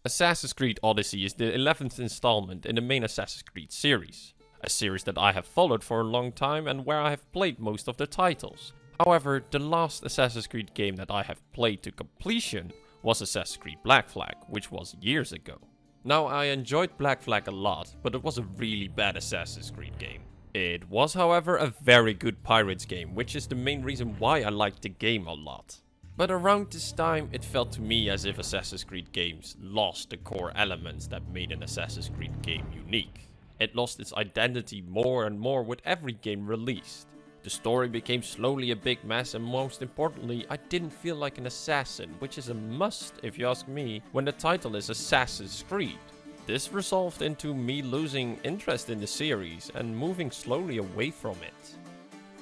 Assassin's Creed Odyssey is the 11th installment in the main Assassin's Creed series. A series that I have followed for a long time and where I have played most of the titles. However, the last Assassin's Creed game that I have played to completion was Assassin's Creed Black Flag, which was years ago. Now, I enjoyed Black Flag a lot, but it was a really bad Assassin's Creed game. It was, however, a very good Pirates game, which is the main reason why I liked the game a lot. But around this time, it felt to me as if Assassin's Creed games lost the core elements that made an Assassin's Creed game unique. It lost its identity more and more with every game released. The story became slowly a big mess, and most importantly, I didn't feel like an assassin, which is a must if you ask me, when the title is Assassin's Creed. This resolved into me losing interest in the series and moving slowly away from it.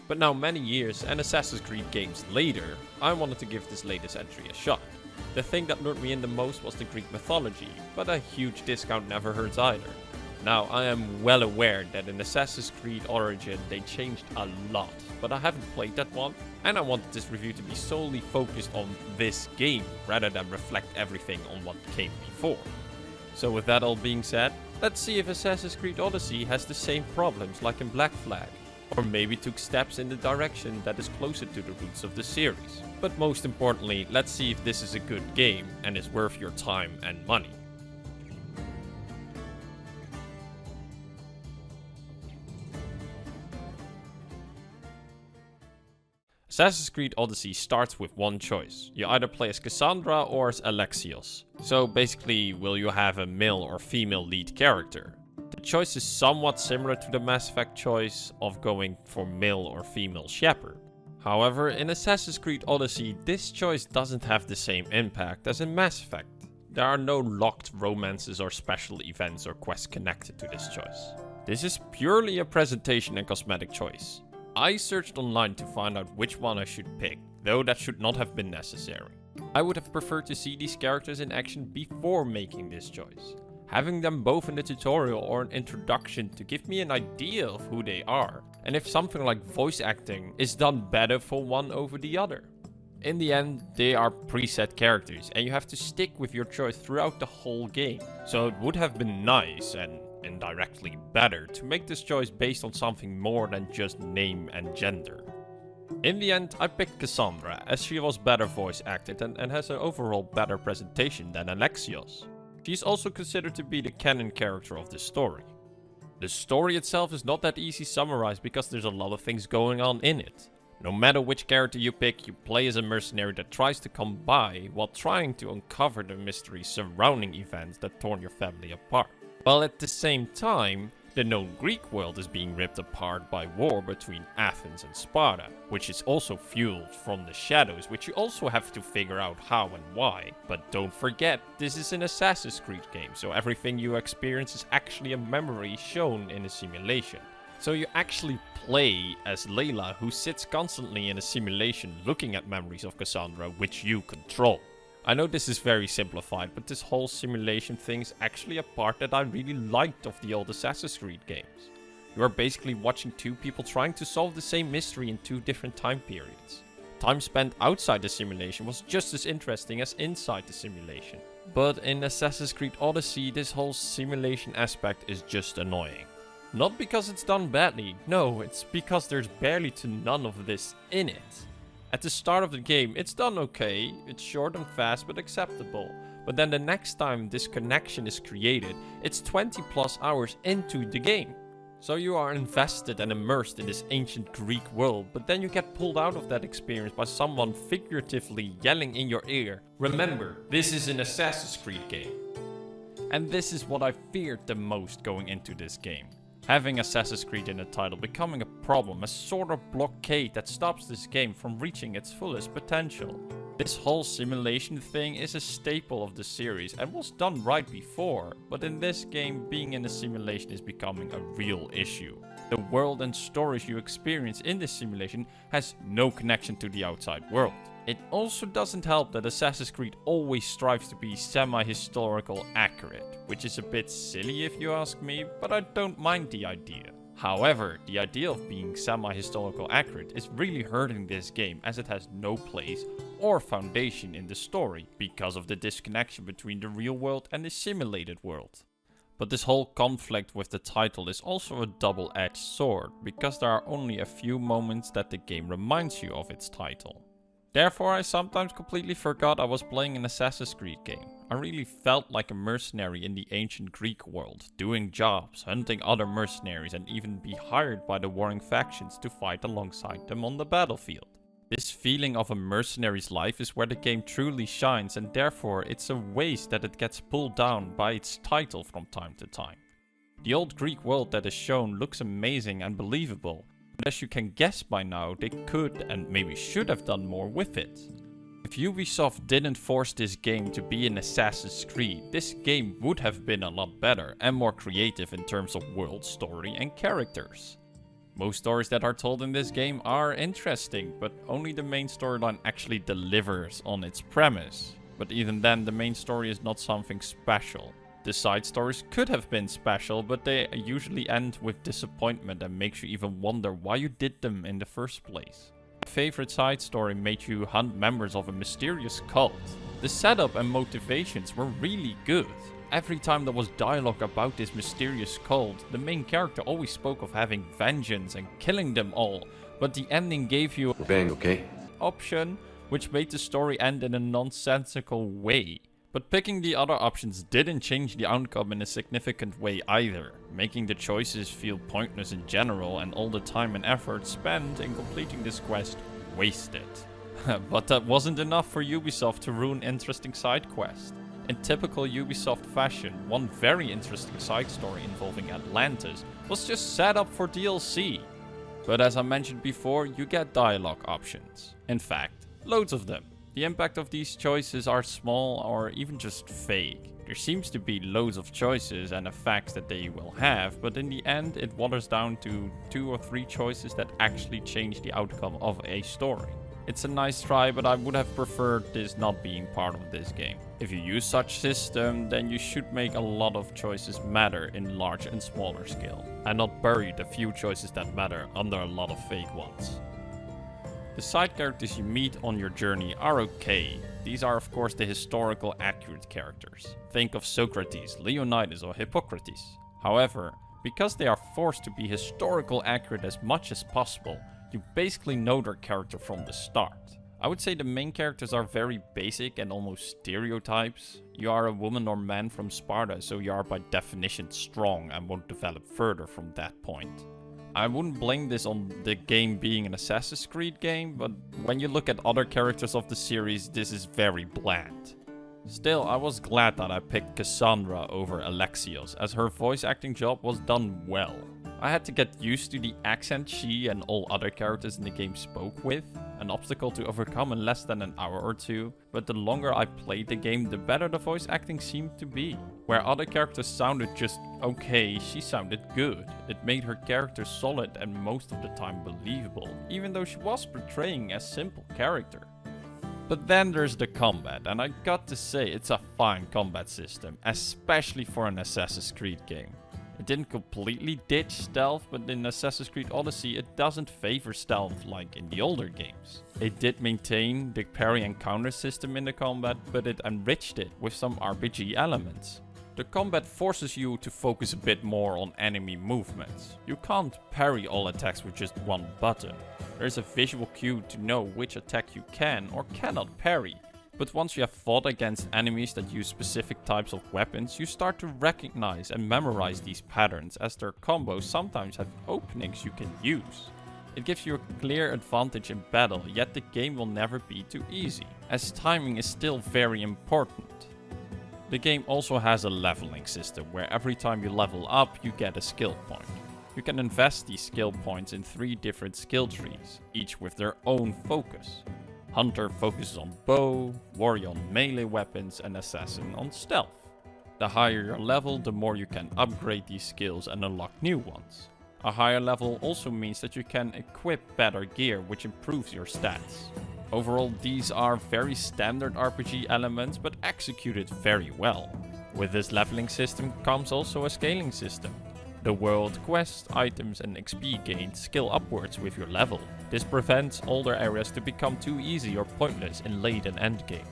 But now many years and Assassin's Creed games later, I wanted to give this latest entry a shot. The thing that lured me in the most was the Greek mythology, but a huge discount never hurts either. Now I am well aware that in Assassin's Creed Origin they changed a lot, but I haven't played that one, and I wanted this review to be solely focused on this game rather than reflect everything on what came before. So with that all being said, let's see if Assassin's Creed Odyssey has the same problems like in Black Flag. Or maybe took steps in the direction that is closer to the roots of the series. But most importantly, let's see if this is a good game and is worth your time and money. Assassin's Creed Odyssey starts with one choice. You either play as Cassandra or as Alexios. So basically, will you have a male or female lead character? The choice is somewhat similar to the Mass Effect choice of going for male or female shepherd. However, in Assassin's Creed Odyssey, this choice doesn't have the same impact as in Mass Effect. There are no locked romances or special events or quests connected to this choice. This is purely a presentation and cosmetic choice. I searched online to find out which one I should pick, though that should not have been necessary. I would have preferred to see these characters in action before making this choice. Having them both in the tutorial or an introduction to give me an idea of who they are, and if something like voice acting is done better for one over the other. In the end, they are preset characters and you have to stick with your choice throughout the whole game. So it would have been nice and indirectly better to make this choice based on something more than just name and gender. In the end, I picked Cassandra as she was better voice acted and has an overall better presentation than Alexios. She's also considered to be the canon character of this story. The story itself is not that easy to summarize because there's a lot of things going on in it. No matter which character you pick, you play as a mercenary that tries to come by while trying to uncover the mysteries surrounding events that torn your family apart. While at the same time, the known Greek world is being ripped apart by war between Athens and Sparta, which is also fueled from the shadows, which you also have to figure out how and why. But don't forget, this is an Assassin's Creed game, so everything you experience is actually a memory shown in a simulation. So you actually play as Layla, who sits constantly in a simulation looking at memories of Cassandra, which you control. I know this is very simplified, but this whole simulation thing is actually a part that I really liked of the old Assassin's Creed games. You are basically watching two people trying to solve the same mystery in two different time periods. Time spent outside the simulation was just as interesting as inside the simulation. But in Assassin's Creed Odyssey, this whole simulation aspect is just annoying. Not because it's done badly, no, it's because there's barely to none of this in it. At the start of the game, it's done okay, it's short and fast but acceptable. But then the next time this connection is created, it's 20 plus hours into the game. So you are invested and immersed in this ancient Greek world, but then you get pulled out of that experience by someone figuratively yelling in your ear, "Remember, this is an Assassin's Creed game." And this is what I feared the most going into this game. Having Assassin's Creed in the title becoming a problem, a sort of blockade that stops this game from reaching its fullest potential. This whole simulation thing is a staple of the series and was done right before, but in this game, being in a simulation is becoming a real issue. The world and stories you experience in this simulation has no connection to the outside world. It also doesn't help that Assassin's Creed always strives to be semi-historical accurate, which is a bit silly if you ask me, but I don't mind the idea. However, the idea of being semi-historical accurate is really hurting this game as it has no place or foundation in the story because of the disconnection between the real world and the simulated world. But this whole conflict with the title is also a double-edged sword, because there are only a few moments that the game reminds you of its title. Therefore, I sometimes completely forgot I was playing an Assassin's Creed game. I really felt like a mercenary in the ancient Greek world, doing jobs, hunting other mercenaries, and even be hired by the warring factions to fight alongside them on the battlefield. This feeling of a mercenary's life is where the game truly shines, and therefore it's a waste that it gets pulled down by its title from time to time. The old Greek world that is shown looks amazing and believable, but as you can guess by now, they could and maybe should have done more with it. If Ubisoft didn't force this game to be an Assassin's Creed, this game would have been a lot better and more creative in terms of world, story and characters. Most stories that are told in this game are interesting, but only the main storyline actually delivers on its premise. But even then, the main story is not something special. The side stories could have been special, but they usually end with disappointment and makes you even wonder why you did them in the first place. My favorite side story made you hunt members of a mysterious cult. The setup and motivations were really good. Every time there was dialogue about this mysterious cult, the main character always spoke of having vengeance and killing them all, but the ending gave you We're bang, okay? option, which made the story end in a nonsensical way. But picking the other options didn't change the outcome in a significant way either, making the choices feel pointless in general and all the time and effort spent in completing this quest wasted. But that wasn't enough for Ubisoft to ruin interesting side quests. In typical Ubisoft fashion, one very interesting side story involving Atlantis was just set up for DLC. But as I mentioned before, you get dialogue options. In fact, loads of them. The impact of these choices are small or even just fake. There seems to be loads of choices and effects that they will have, but in the end it waters down to 2 or 3 choices that actually change the outcome of a story. It's a nice try, but I would have preferred this not being part of this game. If you use such system, then you should make a lot of choices matter in large and smaller scale, and not bury the few choices that matter under a lot of fake ones. The side characters you meet on your journey are okay. These are of course the historical accurate characters. Think of Socrates, Leonidas or Hippocrates. However, because they are forced to be historical accurate as much as possible, you basically know their character from the start. I would say the main characters are very basic and almost stereotypes. You are a woman or man from Sparta, so you are by definition strong and won't develop further from that point. I wouldn't blame this on the game being an Assassin's Creed game, but when you look at other characters of the series, this is very bland. Still, I was glad that I picked Cassandra over Alexios, as her voice acting job was done well. I had to get used to the accent she and all other characters in the game spoke with, an obstacle to overcome in less than an hour or two, but the longer I played the game, the better the voice acting seemed to be. Where other characters sounded just okay, she sounded good. It made her character solid and most of the time believable, even though she was portraying a simple character. But then there's the combat, and I got to say it's a fine combat system, especially for an Assassin's Creed game. It didn't completely ditch stealth, but in Assassin's Creed Odyssey it doesn't favor stealth like in the older games. It did maintain the parry and counter system in the combat, but it enriched it with some RPG elements. The combat forces you to focus a bit more on enemy movements. You can't parry all attacks with just one button. There's a visual cue to know which attack you can or cannot parry. But once you have fought against enemies that use specific types of weapons, you start to recognize and memorize these patterns, as their combos sometimes have openings you can use. It gives you a clear advantage in battle, yet the game will never be too easy, as timing is still very important. The game also has a leveling system, where every time you level up, you get a skill point. You can invest these skill points in 3 different skill trees, each with their own focus. Hunter focuses on bow, warrior on melee weapons, and assassin on stealth. The higher your level, the more you can upgrade these skills and unlock new ones. A higher level also means that you can equip better gear, which improves your stats. Overall, these are very standard RPG elements, but executed very well. With this leveling system comes also a scaling system. The world, quests, items and XP gained scale upwards with your level. This prevents older areas to become too easy or pointless in late and end game.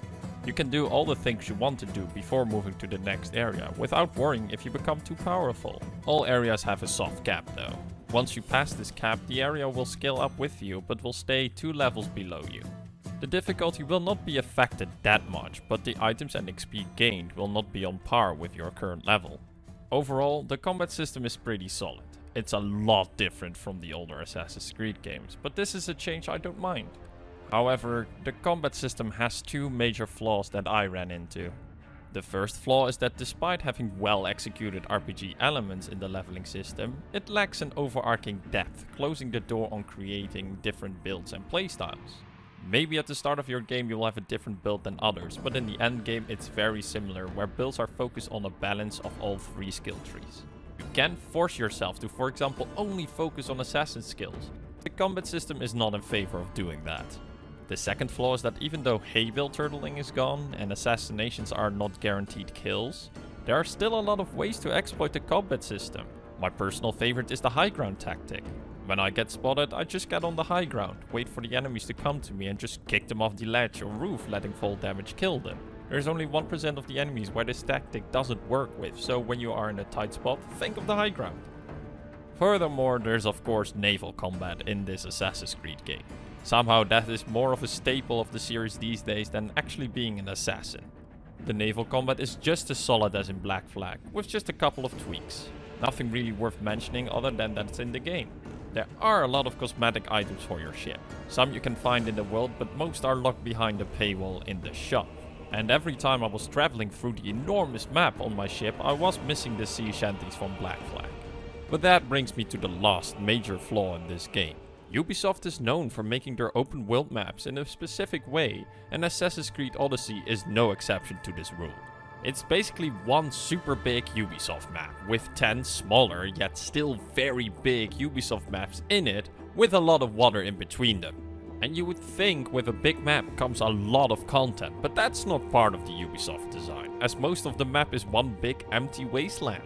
You can do all the things you want to do before moving to the next area, without worrying if you become too powerful. All areas have a soft cap though. Once you pass this cap, the area will scale up with you, but will stay 2 levels below you. The difficulty will not be affected that much, but the items and XP gained will not be on par with your current level. Overall, the combat system is pretty solid. It's a lot different from the older Assassin's Creed games, but this is a change I don't mind. However, the combat system has 2 major flaws that I ran into. The first flaw is that despite having well executed RPG elements in the leveling system, it lacks an overarching depth, closing the door on creating different builds and playstyles. Maybe at the start of your game you'll have a different build than others, but in the end game it's very similar, where builds are focused on a balance of all 3 skill trees. You can force yourself to, for example, only focus on assassin skills. The combat system is not in favor of doing that. The second flaw is that even though hay-bale turtling is gone and assassinations are not guaranteed kills, there are still a lot of ways to exploit the combat system. My personal favorite is the high ground tactic. When I get spotted, I just get on the high ground, wait for the enemies to come to me and just kick them off the ledge or roof, letting fall damage kill them. There's only 1% of the enemies where this tactic doesn't work with, so when you are in a tight spot, think of the high ground. Furthermore, there's of course naval combat in this Assassin's Creed game. Somehow that is more of a staple of the series these days than actually being an assassin. The naval combat is just as solid as in Black Flag, with just a couple of tweaks. Nothing really worth mentioning other than that it's in the game. There are a lot of cosmetic items for your ship. Some you can find in the world, but most are locked behind a paywall in the shop. And every time I was traveling through the enormous map on my ship, I was missing the sea shanties from Black Flag. But that brings me to the last major flaw in this game. Ubisoft is known for making their open world maps in a specific way, and Assassin's Creed Odyssey is no exception to this rule. It's basically one super big Ubisoft map, with 10 smaller yet still very big Ubisoft maps in it, with a lot of water in between them. And you would think with a big map comes a lot of content, but that's not part of the Ubisoft design, as most of the map is one big empty wasteland.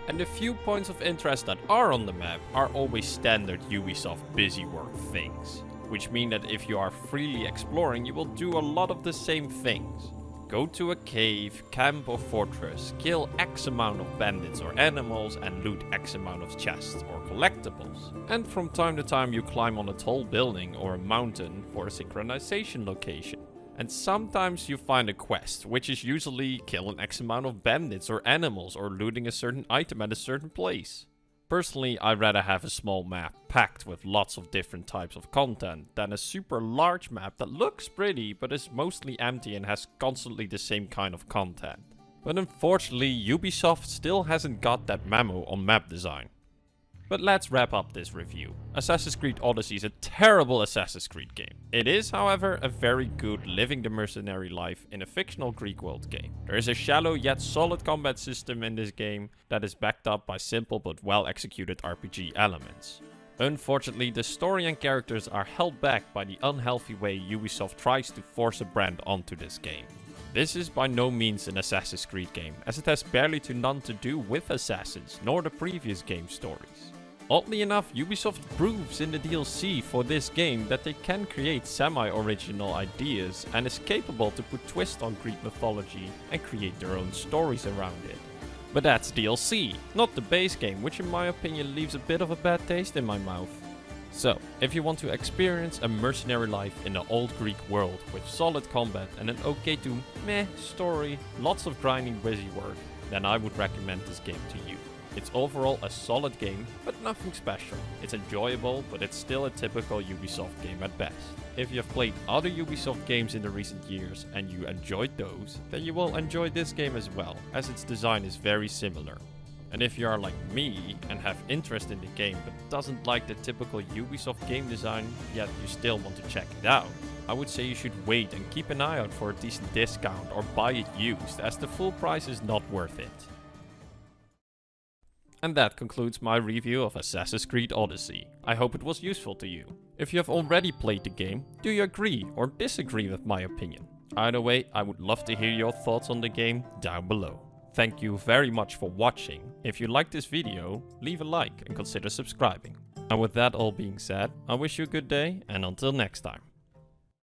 And the few points of interest that are on the map are always standard Ubisoft busy work things, which mean that if you are freely exploring, you will do a lot of the same things. Go to a cave, camp or fortress, kill X amount of bandits or animals and loot X amount of chests or collectibles. And from time to time you climb on a tall building or a mountain for a synchronization location. And sometimes you find a quest, which is usually kill an X amount of bandits or animals or looting a certain item at a certain place. Personally, I'd rather have a small map packed with lots of different types of content than a super large map that looks pretty but is mostly empty and has constantly the same kind of content. But unfortunately, Ubisoft still hasn't got that memo on map design. But let's wrap up this review. Assassin's Creed Odyssey is a terrible Assassin's Creed game. It is, however, a very good living the mercenary life in a fictional Greek world game. There is a shallow yet solid combat system in this game that is backed up by simple but well executed RPG elements. Unfortunately, the story and characters are held back by the unhealthy way Ubisoft tries to force a brand onto this game. This is by no means an Assassin's Creed game, as it has barely to none to do with Assassins, nor the previous game's stories. Oddly enough, Ubisoft proves in the DLC for this game that they can create semi-original ideas and is capable to put twists on Greek mythology and create their own stories around it. But that's DLC, not the base game, which in my opinion leaves a bit of a bad taste in my mouth. So, if you want to experience a mercenary life in the old Greek world with solid combat and an okay to meh story, lots of grinding busy work, then I would recommend this game to you. It's overall a solid game, but nothing special. It's enjoyable, but it's still a typical Ubisoft game at best. If you have played other Ubisoft games in the recent years and you enjoyed those, then you will enjoy this game as well, as its design is very similar. And if you are like me and have interest in the game but doesn't like the typical Ubisoft game design, yet you still want to check it out, I would say you should wait and keep an eye out for a decent discount or buy it used, as the full price is not worth it. And that concludes my review of Assassin's Creed Odyssey. I hope it was useful to you. If you have already played the game, do you agree or disagree with my opinion? Either way, I would love to hear your thoughts on the game down below. Thank you very much for watching. If you liked this video, leave a like and consider subscribing. And with that all being said, I wish you a good day and until next time.